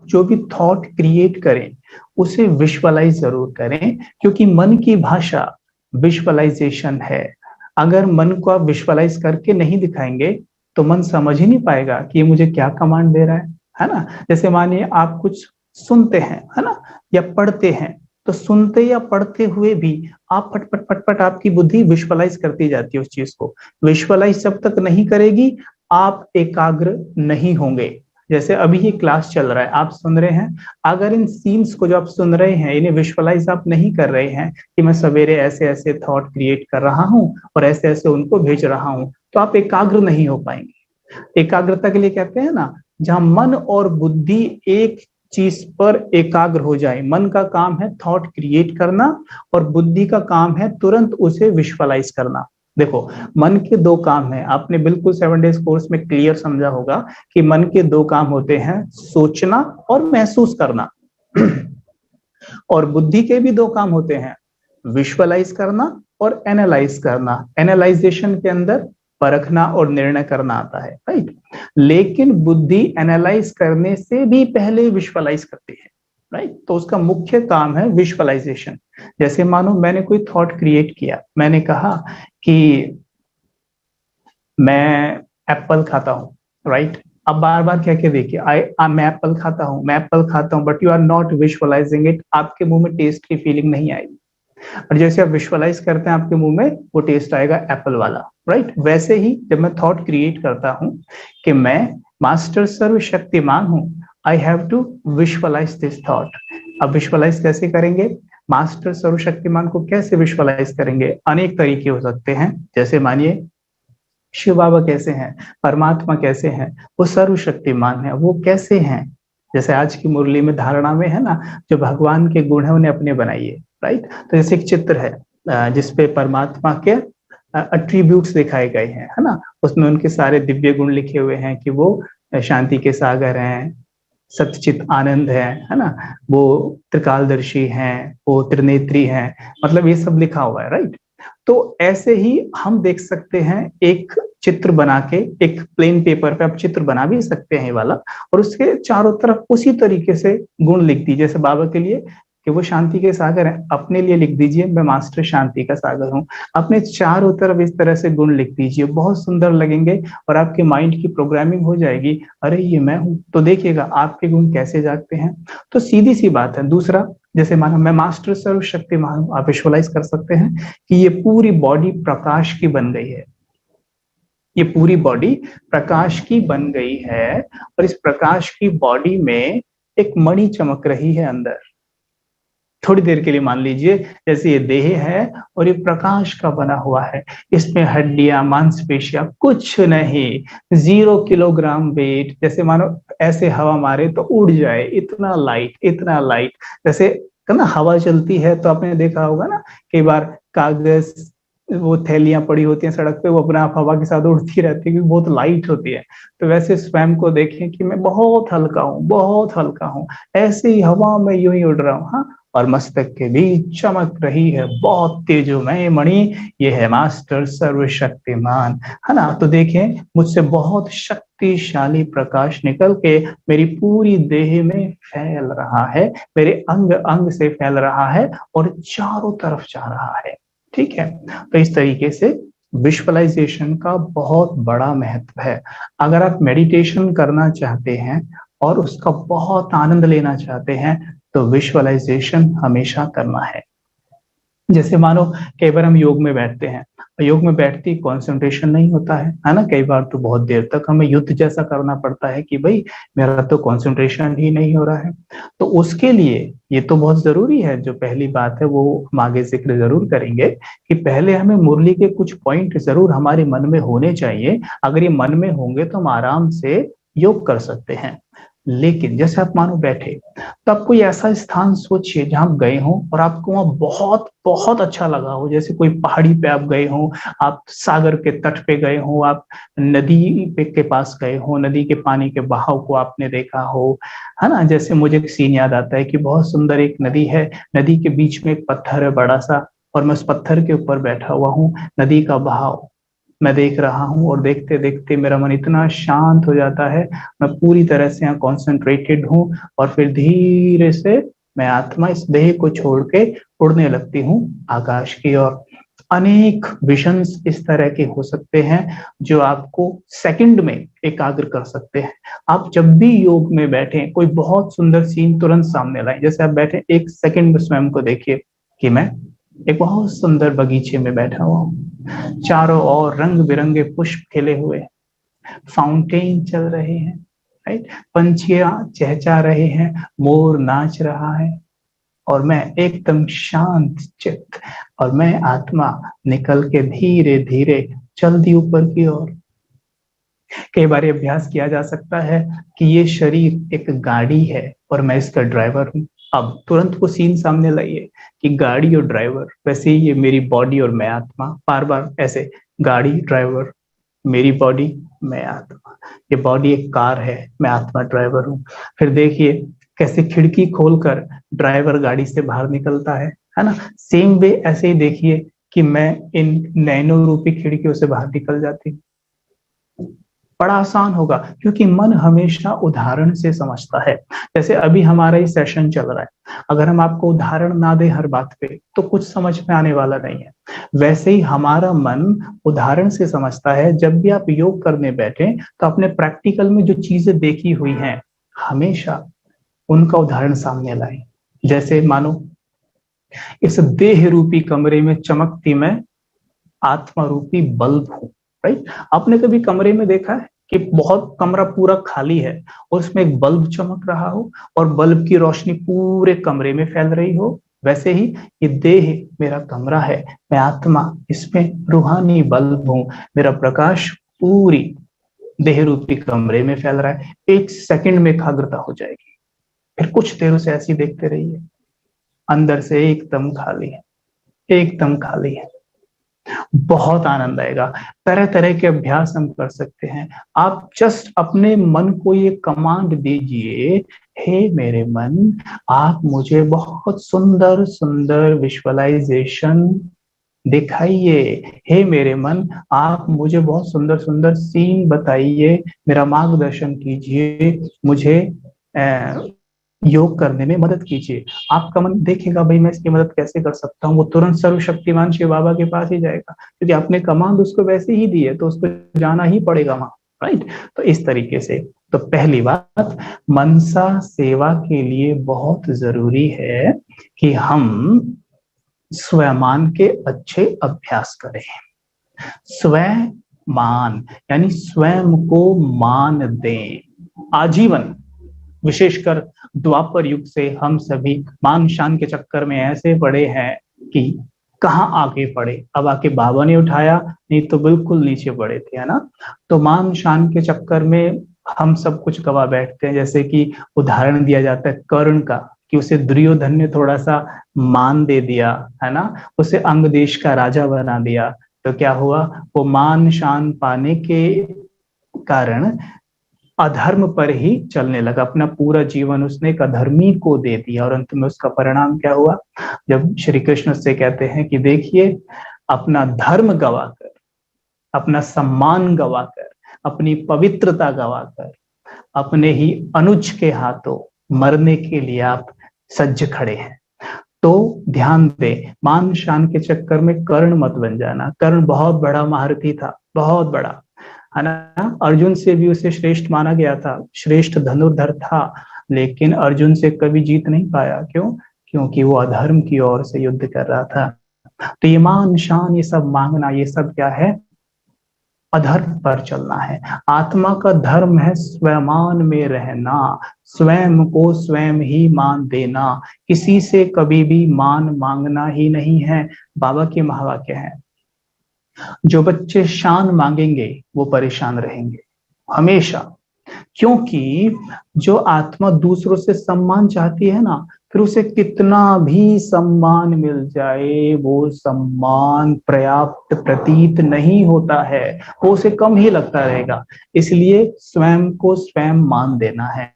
जो भी thought create करें उसे विजुअलाइज जरूर करें, क्योंकि मन की भाषा विजुअलाइजेशन है। अगर मन को आप विजुअलाइज करके नहीं दिखाएंगे तो मन समझ ही नहीं पाएगा कि ये मुझे क्या कमांड दे रहा है ना। जैसे मानिए आप कुछ सुनते हैं, है ना, या पढ़ते हैं, तो सुनते या पढ़ते हुए भी आप फटफट फटफट आपकी बुद्धि विजुअलाइज करती जाती है उस चीज को। विजुअलाइज जब तक नहीं करेगी आप एकाग्र नहीं होंगे। जैसे अभी ये क्लास चल रहा है, आप सुन रहे हैं, अगर इन सीन्स को जो आप सुन रहे हैं इन्हें विजुअलाइज आप नहीं कर रहे हैं कि मैं सवेरे ऐसे ऐसे थॉट क्रिएट कर रहा हूं और ऐसे ऐसे उनको भेज रहा हूं, तो आप एकाग्र नहीं हो पाएंगे। एकाग्रता के लिए कहते हैं ना, जहां मन और बुद्धि एक चीज पर एकाग्र हो जाए। मन का काम है थॉट क्रिएट करना और बुद्धि का काम है तुरंत उसे विजुअलाइज करना। देखो, मन के दो काम हैं, आपने बिल्कुल 7 डेज कोर्स में क्लियर समझा होगा कि मन के दो काम होते हैं, सोचना और महसूस करना। और बुद्धि के भी दो काम होते हैं, विजुअलाइज करना और एनालाइज करना। एनालाइजेशन के अंदर परखना और निर्णय करना आता है, राइट। लेकिन बुद्धि एनालाइज करने से भी पहले विजुअलाइज करती है, राइट। तो उसका मुख्य काम है विजुअलाइजेशन। जैसे मानो मैंने कोई थॉट क्रिएट किया, मैंने कहा कि मैं एप्पल खाता हूँ, राइट। अब बार बार कह के देखिए, मैं एप्पल खाता हूँ, मैं एप्पल खाता हूँ, but you are not visualizing it. आपके मुंह में टेस्ट की फीलिंग नहीं आएगी। और जैसे आप विजुअलाइज करते हैं आपके मुंह में वो टेस्ट आएगा एप्पल वाला, राइट। वैसे ही जब मैं थॉट क्रिएट करता हूं कि मैं मास्टर सर्वशक्तिमान हूं, I have to visualize this thought. अब विजुअलाइज कैसे करेंगे? मास्टर सर्वशक्तिमान को कैसे विजुअलाइज करेंगे? अनेक तरीके हो सकते हैं। जैसे मानिए शिव बाबा कैसे हैं, परमात्मा कैसे हैं, वो सर्वशक्तिमान है, वो कैसे हैं? जैसे आज की मुरली में धारणा में है ना, जो भगवान के गुण है उन्हें अपने बनाइए, राइट। तो जैसे एक चित्र है जिसपे परमात्मा के अट्रीब्यूट्स दिखाए गए हैं, है ना। उसमें उनके सारे दिव्य गुण लिखे हुए हैं कि वो शांति के सागर हैं, सत्यचित आनंद है ना, वो त्रिकालदर्शी हैं, वो त्रिनेत्री हैं, मतलब ये सब लिखा हुआ है, राइट। तो ऐसे ही हम देख सकते हैं, एक चित्र बना के, एक प्लेन पेपर पे आप चित्र बना भी सकते हैं ये वाला, और उसके चारों तरफ उसी तरीके से गुण लिख दीजिए। जैसे बाबा के लिए कि वो शांति के सागर हैं, अपने लिए लिख दीजिए मैं मास्टर शांति का सागर हूँ। अपने चारों तरफ इस तरह से गुण लिख दीजिए, बहुत सुंदर लगेंगे और आपके माइंड की प्रोग्रामिंग हो जाएगी, अरे ये मैं हूँ। तो देखिएगा आपके गुण कैसे जागते हैं। तो सीधी सी बात है। दूसरा, जैसे मानो मैं मास्टर सर्वशक्तिमान हूं, आप विजुअलाइज कर सकते हैं कि ये पूरी बॉडी प्रकाश की बन गई है, ये पूरी बॉडी प्रकाश की बन गई है, और इस प्रकाश की बॉडी में एक मणि चमक रही है अंदर। थोड़ी देर के लिए मान लीजिए जैसे ये देह है और ये प्रकाश का बना हुआ है, इसमें हड्डियां मांसपेशियां कुछ नहीं, 0 किलोग्राम वेट। जैसे मानो ऐसे हवा मारे तो उड़ जाए, इतना लाइट, इतना लाइट। जैसे ना हवा चलती है तो आपने देखा होगा ना, कई बार कागज वो थैलियां पड़ी होती हैं सड़क पे, वो अपने आप हवा के साथ उड़ती रहती है क्योंकि बहुत लाइट होती है। तो वैसे स्वयं को देखें कि मैं बहुत हल्का हूँ, बहुत हल्का हूँ, ऐसे ही हवा में यूं ही उड़ रहा हूँ। हाँ, और मस्तक के बीच चमक रही है बहुत तेजोमय मणि, ये है मास्टर सर्वशक्तिमान, है ना। तो देखें मुझसे बहुत शक्तिशाली प्रकाश निकल के मेरी पूरी देह में फैल रहा है, मेरे अंग अंग से फैल रहा है और चारों तरफ जा रहा है, ठीक है। तो इस तरीके से विजुअलाइजेशन का बहुत बड़ा महत्व है। अगर आप मेडिटेशन करना चाहते हैं और उसका बहुत आनंद लेना चाहते हैं तो विजुअलाइजेशन हमेशा करना है। जैसे मानो कई बार हम योग में बैठते हैं, योग में बैठते ही कॉन्सेंट्रेशन नहीं होता है ना। कई बार तो बहुत देर तक हमें युद्ध जैसा करना पड़ता है कि भाई मेरा तो कॉन्सेंट्रेशन ही नहीं हो रहा है। तो उसके लिए ये तो बहुत जरूरी है, जो पहली बात है वो हम आगे जिक्र जरूर करेंगे कि पहले हमें मुरली के कुछ पॉइंट जरूर हमारे मन में होने चाहिए। अगर ये मन में होंगे तो हम आराम से योग कर सकते हैं। लेकिन जैसे आप मानो बैठे, तो आप कोई ऐसा स्थान सोचिए जहां आप गए हों और आपको वहां बहुत बहुत अच्छा लगा हो। जैसे कोई पहाड़ी पे आप गए हों, आप सागर के तट पे गए हों, आप नदी पे के पास गए हों, नदी के पानी के बहाव को आपने देखा हो, है ना। जैसे मुझे एक सीन याद आता है कि बहुत सुंदर एक नदी है, नदी के बीच में एक पत्थर है बड़ा सा, और मैं उस पत्थर के ऊपर बैठा हुआ हूँ, नदी का बहाव मैं देख रहा हूँ और देखते देखते मेरा मन इतना शांत हो जाता है, मैं पूरी तरह से यहाँ कॉन्सेंट्रेटेड हूँ और फिर धीरे से मैं आत्मा इस देह को छोड़ के उड़ने लगती हूँ आकाश की ओर। अनेक विजन्स इस तरह के हो सकते हैं जो आपको सेकंड में एकाग्र कर सकते हैं। आप जब भी योग में बैठे कोई बहुत सुंदर सीन तुरंत सामने लाए, जैसे आप बैठे एक सेकंड में स्वयं को देखिए कि मैं एक बहुत सुंदर बगीचे में बैठा हुआ हूँ, चारों ओर रंग बिरंगे पुष्प खिले हुए, फाउंटेन चल रहे हैं, राइट, पंछियां चहचहा रहे हैं, मोर नाच रहा है और मैं एकदम शांत चित्त और मैं आत्मा निकल के धीरे धीरे चल दी ऊपर की ओर। कई बार अभ्यास किया जा सकता है कि ये शरीर एक गाड़ी है और मैं इसका ड्राइवर हूँ। अब तुरंत वो सीन सामने लाइए कि गाड़ी और ड्राइवर, वैसे ही ये मेरी बॉडी और मैं आत्मा, बार बार ऐसे गाड़ी ड्राइवर, मेरी बॉडी मैं आत्मा, ये बॉडी एक कार है, मैं आत्मा ड्राइवर हूँ। फिर देखिए कैसे खिड़की खोलकर ड्राइवर गाड़ी से बाहर निकलता है ना। सेम वे ऐसे ही देखिए कि मैं इन नैनो रूपी खिड़कियों से बाहर निकल जाती हूँ। बड़ा आसान होगा क्योंकि मन हमेशा उदाहरण से समझता है। जैसे अभी हमारा ये सेशन चल रहा है, अगर हम आपको उदाहरण ना दे हर बात पे तो कुछ समझ में आने वाला नहीं है। वैसे ही हमारा मन उदाहरण से समझता है। जब भी आप योग करने बैठे तो अपने प्रैक्टिकल में जो चीजें देखी हुई हैं हमेशा उनका उदाहरण सामने लाएं। जैसे मानो इस देह रूपी कमरे में चमकती मैं आत्मा रूपी बल्ब हूं, राइट। आपने कभी कमरे में देखा है कि बहुत कमरा पूरा खाली है और उसमें एक बल्ब चमक रहा हो और बल्ब की रोशनी पूरे कमरे में फैल रही हो? वैसे ही ये देह मेरा कमरा है, मैं आत्मा इसमें रूहानी बल्ब हूं, मेरा प्रकाश पूरी देह रूपी कमरे में फैल रहा है। एक सेकंड में एकाग्रता हो जाएगी। फिर कुछ देर से ऐसी देखते रहिए, अंदर से एकदम खाली है, एकदम खाली है। बहुत आनंद आएगा। तरह तरह के अभ्यास हम कर सकते हैं। आप जस्ट अपने मन को ये कमांड दीजिए, हे मेरे मन, आप मुझे बहुत सुंदर सुंदर विजुअलाइजेशन दिखाइए। हे मेरे मन, आप मुझे बहुत सुंदर सुंदर सीन बताइए, मेरा मार्गदर्शन कीजिए, मुझे योग करने में मदद कीजिए। आपका मन देखेगा भाई मैं इसकी मदद कैसे कर सकता हूँ, वो तुरंत सर्वशक्तिमान शिव बाबा के पास ही जाएगा क्योंकि आपने कमांड उसको वैसे ही दी है तो उसको जाना ही पड़ेगा वहां, राइट। तो इस तरीके से तो पहली बात, मनसा सेवा के लिए बहुत जरूरी है कि हम स्वयं के अच्छे अभ्यास करें। स्वयं मान यानी स्वयं को मान दें आजीवन। विशेषकर द्वापर युग से हम सभी मान शान के चक्कर में ऐसे पड़े हैं कि कहाँ आगे पड़े। अब आके बाबा ने उठाया, नहीं तो बिल्कुल नीचे पड़े थे, है ना। तो मान शान के चक्कर में हम सब कुछ गवा बैठते हैं। जैसे कि उदाहरण दिया जाता है कर्ण का कि उसे दुर्योधन ने थोड़ा सा मान दे दिया, है ना, उसे अंग देश का राजा बना दिया। तो क्या हुआ, वो मान शान पाने के कारण अधर्म पर ही चलने लगा। अपना पूरा जीवन उसने एक अधर्मी को दे दिया और अंत में उसका परिणाम क्या हुआ, जब श्री कृष्ण से कहते हैं कि देखिए अपना धर्म गवाकर, अपना सम्मान गवाकर, अपनी पवित्रता गवाकर, अपने ही अनुज के हाथों मरने के लिए आप सज्ज खड़े हैं। तो ध्यान दे, मान शान के चक्कर में कर्ण मत बन जाना। कर्ण बहुत बड़ा महारथी था, बहुत बड़ा, है ना। अर्जुन से भी उसे श्रेष्ठ माना गया था, श्रेष्ठ धनुर्धर था, लेकिन अर्जुन से कभी जीत नहीं पाया। क्यों? क्योंकि वो अधर्म की ओर से युद्ध कर रहा था। तो ये मान शान, ये सब मांगना, ये सब क्या है, अधर्म पर चलना है। आत्मा का धर्म है स्वयं में रहना, स्वयं को स्वयं ही मान देना, किसी से कभी भी मान मांगना ही नहीं है। बाबा के महावाक्य है, जो बच्चे शान मांगेंगे वो परेशान रहेंगे हमेशा। क्योंकि जो आत्मा दूसरों से सम्मान चाहती है ना, फिर उसे कितना भी सम्मान मिल जाए वो सम्मान पर्याप्त प्रतीत नहीं होता है, वो उसे कम ही लगता रहेगा। इसलिए स्वयं को स्वयं मान देना है।